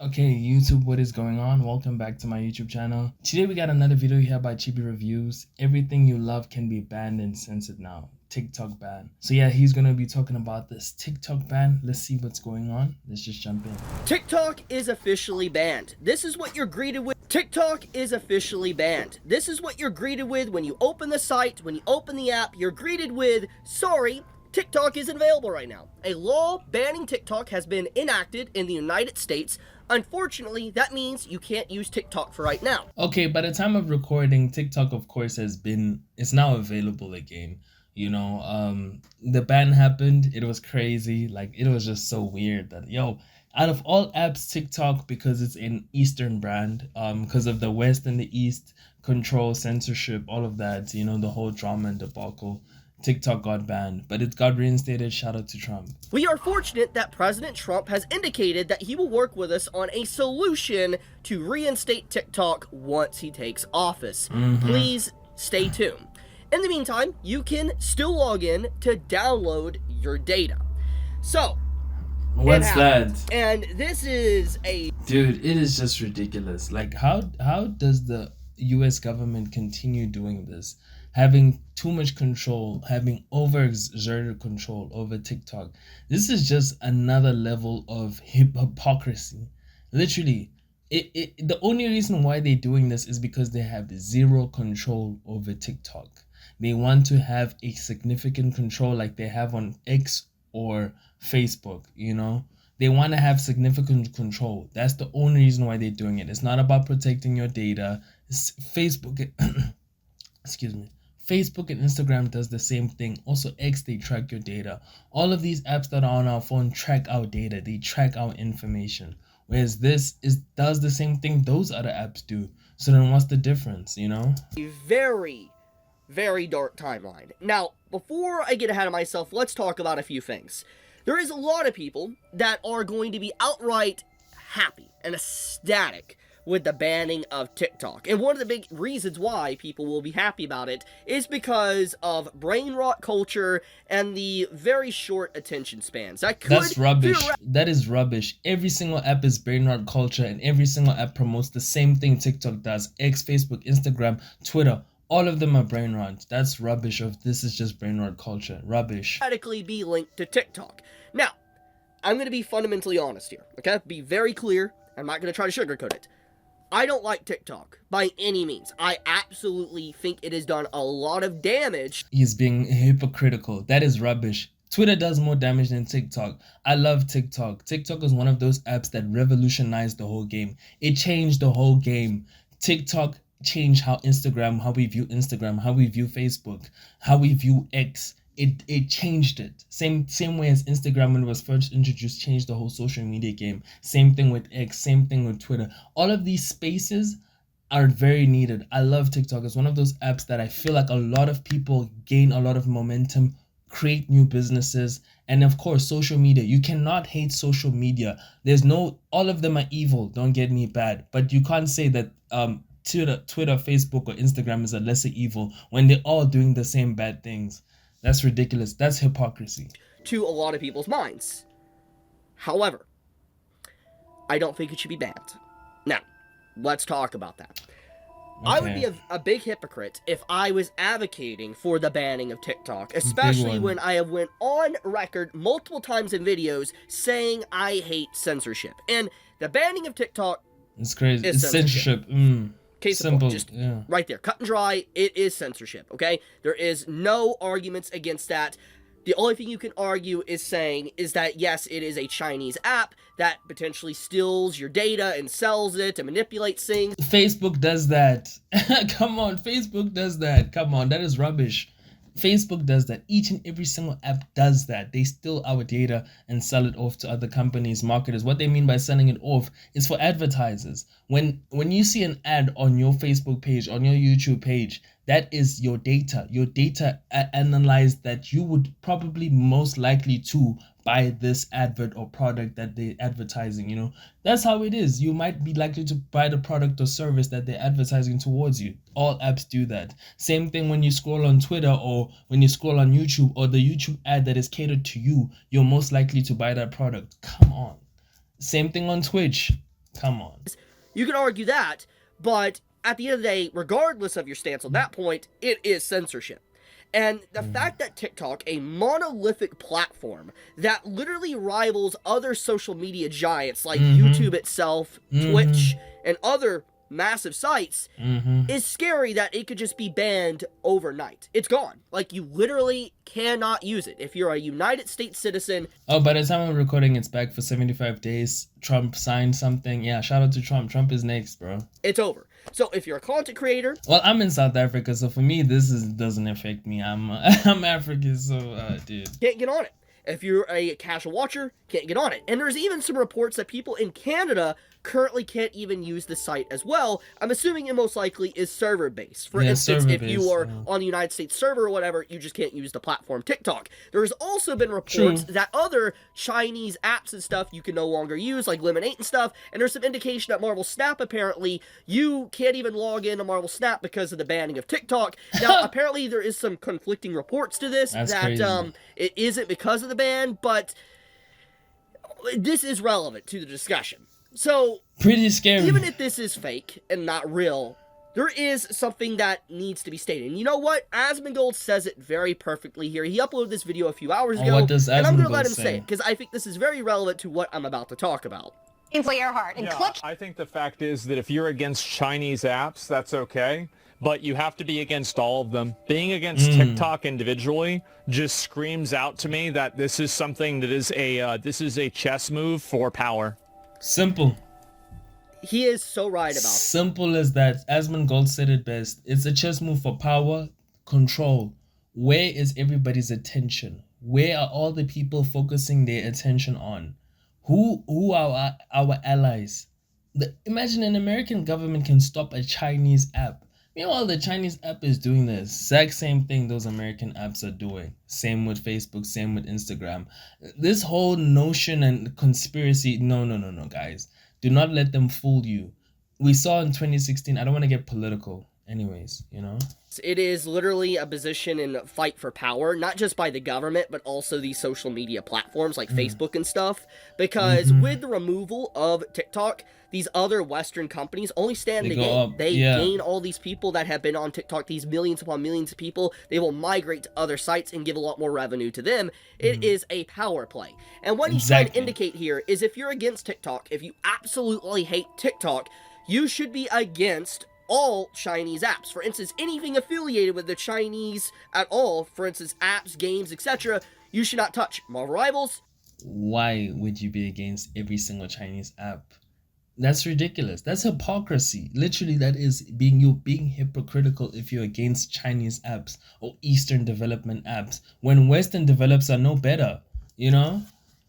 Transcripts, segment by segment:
Okay, YouTube, what is going on? Welcome back to my YouTube channel. Today we got another video here by Chibi Reviews. Everything you love can be banned and censored now. TikTok ban. So yeah, he's gonna be talking about this TikTok ban. Let's see what's going on. Let's just jump in. TikTok is officially banned. This is what you're greeted with. TikTok is officially banned. This is what you're greeted with when you open the site, when you open the app, you're greeted with, sorry, TikTok isn't available right now. A law banning TikTok has been enacted in the United States. Unfortunately, that means you can't use TikTok for right now. Okay, by the time of recording, TikTok of course it's now available again. The ban happened, it was crazy, like it was just so weird that out of all apps, TikTok, because it's an Eastern brand, because of the West and the East control, censorship, all of that, the whole drama and debacle, TikTok got banned, but it got reinstated. Shout out to Trump. We are fortunate that President Trump has indicated that he will work with us on a solution to reinstate TikTok once he takes office. Please stay tuned. In the meantime, you can still log in to download your data. So, what's that? And this is Dude, it is just ridiculous. Like, how does the US government continue doing this? Having too much control, having overexerted control over TikTok. This is just another level of hypocrisy. Literally, the only reason why they're doing this is because they have zero control over TikTok. They want to have a significant control like they have on X or Facebook, They want to have significant control. That's the only reason why they're doing it. It's not about protecting your data. Facebook, excuse me. Facebook and Instagram does the same thing. Also, X, they track your data. All of these apps that are on our phone track our data. They track our information. Whereas this does the same thing those other apps do. So then what's the difference, A very, very dark timeline. Now, before I get ahead of myself, let's talk about a few things. There is a lot of people that are going to be outright happy and ecstatic with the banning of TikTok. And one of the big reasons why people will be happy about it is because of brain rot culture and the very short attention spans. That's rubbish. That is rubbish. Every single app is brain rot culture, and every single app promotes the same thing TikTok does. X, Facebook, Instagram, Twitter. All of them are brain rot. That's rubbish. This is just brain rot culture. Rubbish. Radically be linked to TikTok. Now, I'm going to be fundamentally honest here, okay? Be very clear. I'm not going to try to sugarcoat it. I don't like TikTok by any means. I absolutely think it has done a lot of damage. He's being hypocritical. That is rubbish. Twitter does more damage than TikTok. I love TikTok. TikTok is one of those apps that revolutionized the whole game. It changed the whole game. TikTok changed how we view Instagram, how we view Facebook, how we view X. It changed it. Same way as Instagram when it was first introduced changed the whole social media game. Same thing with X, same thing with Twitter. All of these spaces are very needed. I love TikTok. It's one of those apps that I feel like a lot of people gain a lot of momentum, create new businesses, and of course social media. You cannot hate social media. All of them are evil, don't get me bad, but you can't say that Twitter, Facebook, or Instagram is a lesser evil when they're all doing the same bad things. That's ridiculous. That's hypocrisy. To a lot of people's minds. However, I don't think it should be banned. Now, let's talk about that. Okay. I would be a big hypocrite if I was advocating for the banning of TikTok, especially when I have went on record multiple times in videos saying I hate censorship. And the banning of TikTok is crazy. It's censorship. Case simple, right there, cut and dry, it is censorship, okay? There is no arguments against that. The only thing you can argue is that, yes, it is a Chinese app that potentially steals your data and sells it and manipulates things. Facebook does that. Come on, Facebook does that. Come on, that is rubbish. Facebook does that. Each and every single app does that. They steal our data and sell it off to other companies, marketers. What they mean by selling it off is for advertisers. When you see an ad on your Facebook page, on your YouTube page, that is your data. Your data analyzed that you would probably most likely to buy this advert or product that they're advertising. That's how it is. You might be likely to buy the product or service that they're advertising towards you. All apps do that. Same thing when you scroll on Twitter or when you scroll on YouTube, or the YouTube ad that is catered to you, you're most likely to buy that product. Come on. Same thing on Twitch. Come on. You can argue that, but at the end of the day, regardless of your stance on that point, it is censorship. And the fact that TikTok, a monolithic platform that literally rivals other social media giants like YouTube itself, Twitch, and other massive sites, is scary that it could just be banned overnight. It's gone. Like, you literally cannot use it. If you're a United States citizen... Oh, by the time I'm recording, it's back for 75 days. Trump signed something. Yeah, shout out to Trump. Trump is next, bro. It's over. So if you're a content creator... Well, I'm in South Africa, so for me, doesn't affect me. I'm African, so, dude. Can't get on it. If you're a casual watcher, can't get on it. And there's even some reports that people in Canada currently can't even use the site as well. I'm assuming it most likely is server-based. For instance, if you are on the United States server or whatever, you just can't use the platform TikTok. There's also been reports that other Chinese apps and stuff you can no longer use, like Lemonade and stuff, and there's some indication that Marvel Snap, apparently, you can't even log into Marvel Snap because of the banning of TikTok. Now, apparently there is some conflicting reports to this, it isn't because of the ban, but this is relevant to the discussion. So, pretty scary. Even if this is fake and not real, there is something that needs to be stated. And you know what? Asmongold says it very perfectly here. He uploaded this video a few hours ago, what does and I'm going to Asmongold let him say say it, because I think this is very relevant to what I'm about to talk about. I think the fact is that if you're against Chinese apps, that's okay. But you have to be against all of them. Being against TikTok individually just screams out to me that this is something that is a chess move for power. Simple. He is so right about it. Simple as that. Asmongold said it best. It's a chess move for power, control. Where is everybody's attention? Where are all the people focusing their attention on? Who are our allies? Imagine an American government can stop a Chinese app. Meanwhile, the Chinese app is doing the exact same thing those American apps are doing. Same with Facebook, same with Instagram. This whole notion and conspiracy, no, guys. Do not let them fool you. We saw in 2016, I don't want to get political. Anyways, you know? It is literally a position in fight for power, not just by the government, but also these social media platforms like Facebook and stuff. Because with the removal of TikTok, these other Western companies only stand to gain. They gain all these people that have been on TikTok, these millions upon millions of people. They will migrate to other sites and give a lot more revenue to them. It is a power play. And what he's trying to indicate here is if you're against TikTok, if you absolutely hate TikTok, you should be against all Chinese apps. For instance, anything affiliated with the Chinese at all, for instance, apps, games, etc., you should not touch. Marvel Rivals. Why would you be against every single Chinese app? That's ridiculous. That's hypocrisy. Literally, that is being hypocritical if you're against Chinese apps or Eastern development apps when Western develops are no better, you know?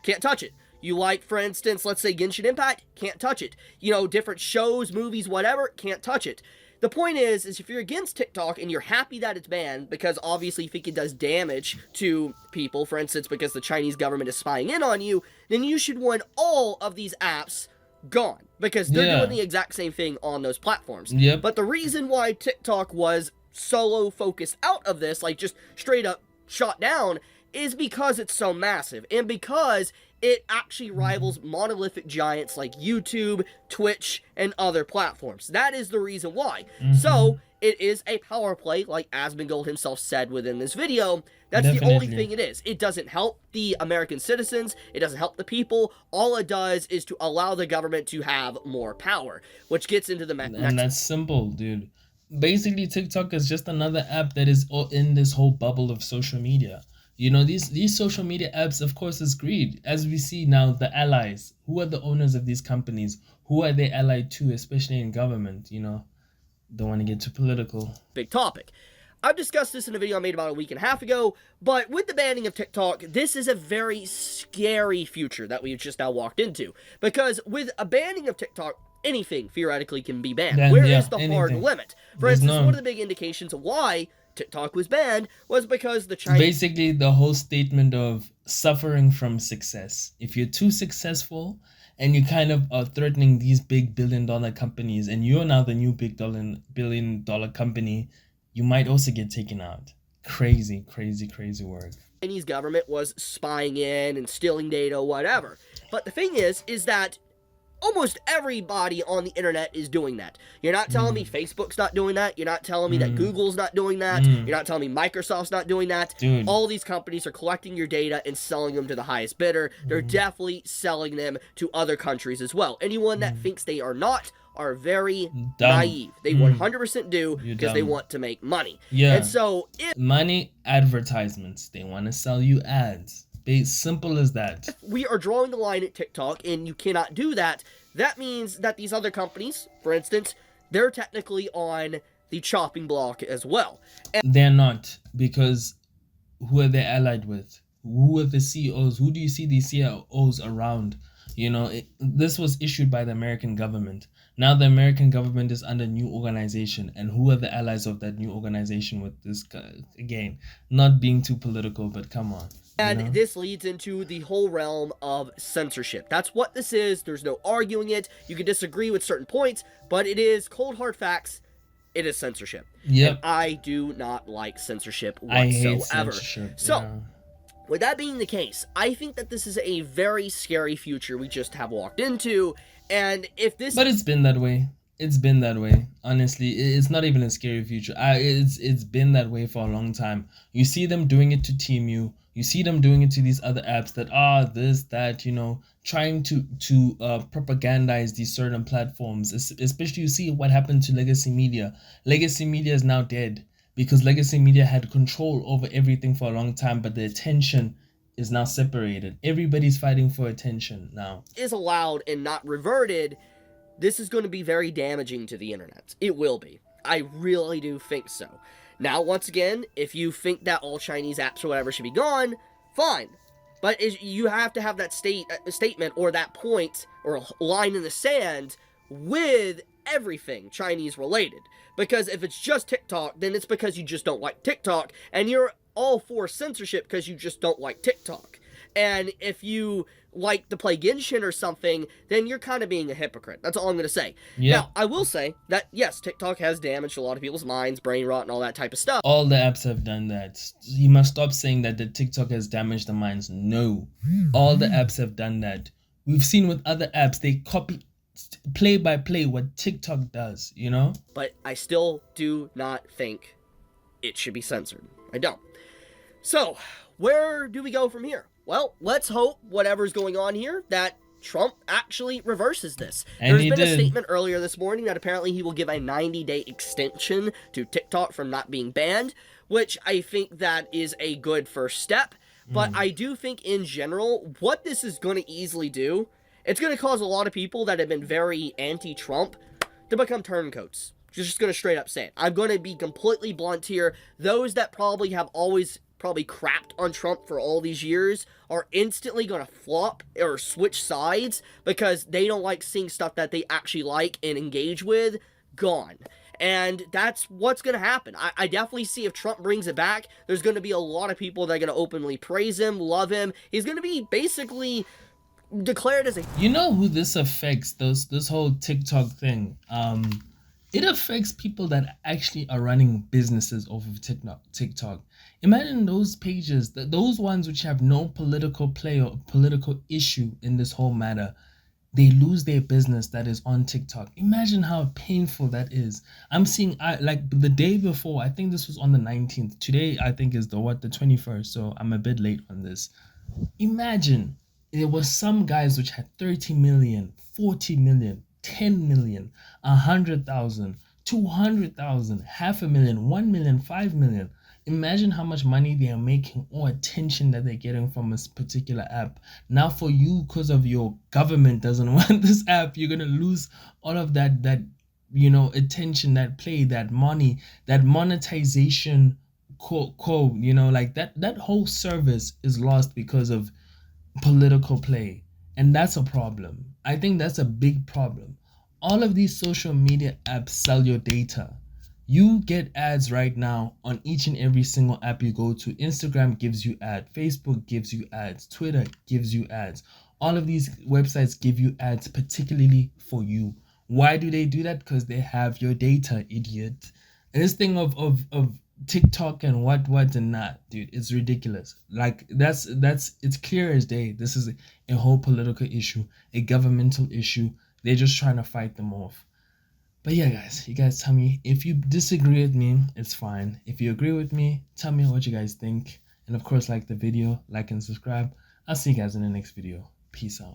Can't touch it. You like, for instance, let's say Genshin Impact, can't touch it. You know, different shows, movies, whatever, can't touch it. The point is if you're against TikTok and you're happy that it's banned, because obviously you think it does damage to people, for instance, because the Chinese government is spying in on you, then you should want all of these apps gone, because they're doing the exact same thing on those platforms. But the reason why TikTok was solo focused out of this, like just straight up shot down, is because it's so massive, and because it actually rivals monolithic giants like YouTube, Twitch, and other platforms. That is the reason why. So, it is a power play, like Asmongold himself said within this video. That's the only thing it is. It doesn't help the American citizens. It doesn't help the people. All it does is to allow the government to have more power, which gets into the next... And that's simple, dude. Basically, TikTok is just another app that is in this whole bubble of social media. You know, these social media apps, of course, is greed. As we see now, the allies. Who are the owners of these companies? Who are they allied to, especially in government, you know? Don't want to get too political. Big topic. I've discussed this in a video I made about a week and a half ago, but with the banning of TikTok, this is a very scary future that we've just now walked into. Because with a banning of TikTok, anything theoretically can be banned. Where is the hard limit? For instance, one of the big indications of why TikTok was banned was because the Chinese... Basically, the whole statement of suffering from success. If you're too successful and you kind of are threatening these big billion-dollar companies and you're now the new billion-dollar company, you might also get taken out. Crazy, crazy, crazy work. Chinese government was spying in and stealing data, whatever. But the thing is that almost everybody on the internet is doing that. You're not telling me Facebook's not doing that. You're not telling me that Google's not doing that. You're not telling me Microsoft's not doing that. Dude. All these companies are collecting your data and selling them to the highest bidder. They're definitely selling them to other countries as well. Anyone that thinks they are not are very naive. They 100% do because they want to make money. Yeah. And so money, advertisements. They want to sell you ads. Simple as that. If we are drawing the line at TikTok and you cannot do that, that means that these other companies, for instance, they're technically on the chopping block as well. And they're not, because who are they allied with? Who are the CEOs? Who do you see these CEOs around? You know, this was issued by the American government. Now the American government is under new organization, and who are the allies of that new organization with this guy? Again, not being too political, but come on. And this leads into the whole realm of censorship. That's what this is. There's no arguing it. You can disagree with certain points, but it is cold hard facts. It is censorship. Yep. And I do not like censorship whatsoever. I hate censorship. So, with that being the case, I think that this is a very scary future we just have walked into. And if this... But it's been that way. It's been that way. Honestly, it's not even a scary future. It's been that way for a long time. You see them doing it to TeamU. You see them doing it to these other apps that are this, that, you know, trying to propagandize these certain platforms. Especially you see what happened to Legacy Media. Legacy Media is now dead because Legacy Media had control over everything for a long time, but the attention is now separated. Everybody's fighting for attention now. Is allowed and not reverted. This is going to be very damaging to the internet. It will be. I really do think so. Now, once again, if you think that all Chinese apps or whatever should be gone, fine. But you have to have that statement or that point or a line in the sand with everything Chinese related. Because if it's just TikTok, then it's because you just don't like TikTok, and you're all for censorship because you just don't like TikTok. And if you like to play Genshin or something, then you're kind of being a hypocrite. That's all I'm going to say. Yeah. Now, I will say that, yes, TikTok has damaged a lot of people's minds, brain rot, and all that type of stuff. All the apps have done that. You must stop saying that the TikTok has damaged the minds. No. All the apps have done that. We've seen with other apps, they copy play by play what TikTok does, you know? But I still do not think it should be censored. I don't. So, where do we go from here? Well, let's hope whatever's going on here, that Trump actually reverses this. And There's been a statement earlier this morning that apparently he will give a 90-day extension to TikTok from not being banned, which I think that is a good first step. But I do think in general, what this is going to easily do, it's going to cause a lot of people that have been very anti-Trump to become turncoats. Just going to straight up say it. I'm going to be completely blunt here. Those that probably have always crapped on Trump for all these years are instantly going to flop or switch sides because they don't like seeing stuff that they actually like and engage with gone. And that's what's going to happen. I definitely see if Trump brings it back, there's going to be a lot of people that are going to openly praise him, love him. He's going to be basically declared as a... You know who this affects, this whole TikTok thing? It affects people that actually are running businesses off of TikTok. Imagine those pages, those ones which have no political play or political issue in this whole matter. They lose their business that is on TikTok. Imagine how painful that is. I'm seeing, like the day before, I think this was on the 19th. Today, I think is the 21st, so I'm a bit late on this. Imagine, there was some guys which had 30 million, 40 million, 10 million, 100,000, 200,000, 500,000, 1 million, 5 million. Imagine how much money they are making or attention that they're getting from a particular app. Now for you, because of your government doesn't want this app, you're going to lose all of that, attention, that play, that money, that monetization quote, like that whole service is lost because of political play. And that's a problem. I think that's a big problem. All of these social media apps sell your data. You get ads right now on each and every single app you go to. Instagram gives you ads. Facebook gives you ads. Twitter gives you ads. All of these websites give you ads particularly for you. Why do they do that? Because they have your data, idiot. And this thing of TikTok and what and not, dude, it's ridiculous. Like it's clear as day. This is a whole political issue, a governmental issue. They're just trying to fight them off. But yeah, guys, you guys tell me if you disagree with me, it's fine. If you agree with me, tell me what you guys think. And of course, like the video, like and subscribe. I'll see you guys in the next video. Peace out.